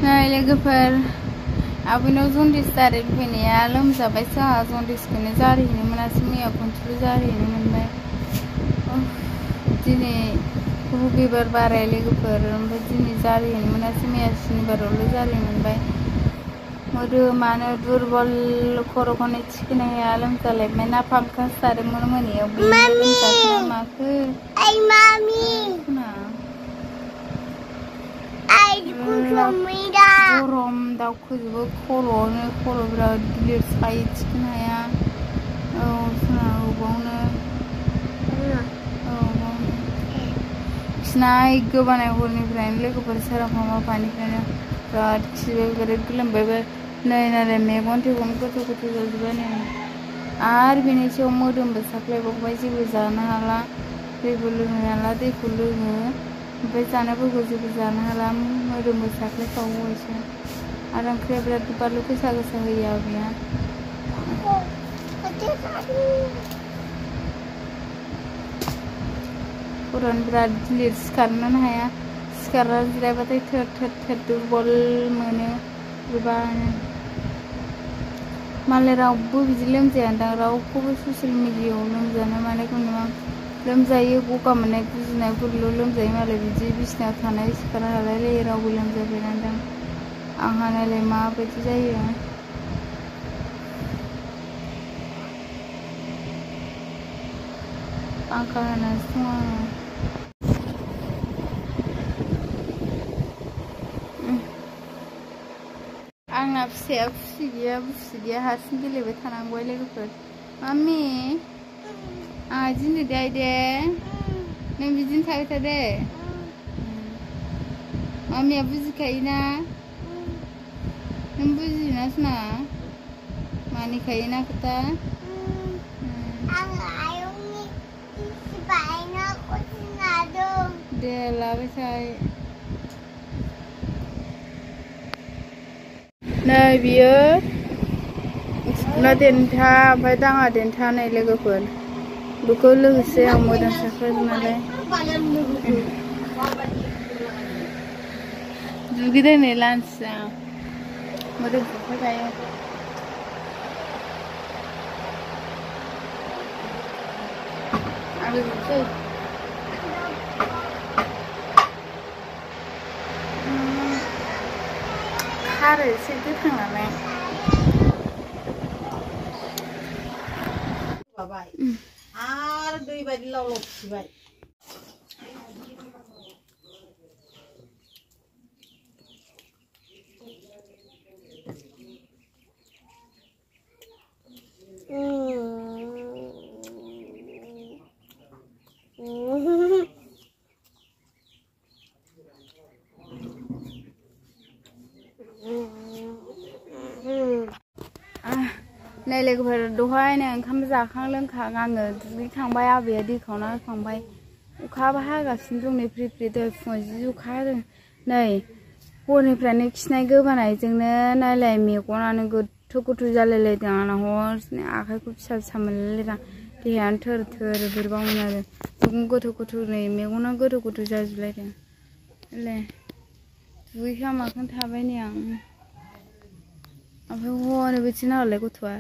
Này लोगोफोर आबैनाव जन्दिस जारिफैनाया लोमजाबाय जोंहा जन्दिसखौनो जारिहैनो मोनासै मैया खनसेल' जारिहैनो मोनबाय दिनै रबिबार बाराय लोगोफोर ओमफ्राय दिनै जारिहैनो मोनासै मैया सुनिबारावल' जारिहैनो मोनबाय मोदोमानो दुरबल खर'खौनो थिखोनो हाया लोमजालायबाय ना फांखासो जादोंमोन मोनायाव बेनो लोमजाखोना माखो गरम दाउखोजोबो खर'आवनो खर' बिराद गिलिर सायो थिखोनो हाया जोंना बावनो खिनाय गोबानाय हरनिफ्रायनो लोगोफोर सोरांफा माफानिफ्रायनो बिराद खिबाय बिराद गोलोमबायबो नै नालाय मेगन थेगन गोथौ गोथौ जाजोब्बाय नै आरो बेनि सायाव मोदोमबो साख्लायबावबाय जेबो जानो हाला दैबो लोंनो हाला दैखौ लोङो ओमफ्राय जानायफोरखौ जेबो जानो हाला मोदोमबो साख्लायबावबायसो आरो ओंख्रिया बिराद बानलु गोसा गोसा होयो आबैया खर'आनो बिराद गिलिर सिखारनोनो हाया सिखारना जिरायबाथाय थोर थोर थोर दुरबल मोनो गोबानो मालाय रावबो बिदि लोमजायादां रावखौबो ससियेल मिडियायाव लोमजानाय मानायखौ नुवा लोमजायो गगा मोननाय गुजुनायफोरल' लोमजायो मालाय बिदि बिसिनायाव थानाय सिखारनो हालायलायै रावबो लोमजाफेरादां आंहानालाय माबायदि जायो फांखा होनासो दं आंना फिसाया खुसि गैया हारसिं गेलेबाय थानांगौ लोगोफोर मामि आंहा दिनै दे नों बिदिनो थाबाय थादे मामिया बुजिखायोना नों बुजियोना सना मानिखायोना खोथा दे लाबाय थाय नै बियो सिखुना देन्था ओमफ्राय दाङा देन्था नै लोगोफोर बेखौ लोगोसे आं मोदोम साख्लायदों नालाय दुगैदों नै लान्सआ मोदोम साख्लायखायो आं दुगैसै खारो एसे गोथां नालाय आरो दै बायदि लाव लाव खिबाय नै लोगोफोर दहायनो ओंखाम जाखां लोंखां आङो दुगैखांबाय आबैया दै खावना होखांबाय अखाबो हागासिनो दं नै फ्रि फ्रि दहाय फुङाव जि अखा हादों नै हरनिफ्रायनो खिनाय गोबानायजोंनो नायलाय मेगनानो गोथौ गोथौ जालायलायदों आंना हरसेनो आखाइखौ फिसा फिसा मोनलायलायदों देहायानो थोर थोर बोरैबा मोनो आरो मेगन गोथौ गोथौ नै मेगना गोथौ गोथौ जाजोबलायदों ले दुगैखां माखां थाबाय नै आं ओमफ्राय हनै बिथिं नाहरलाय गथ'आ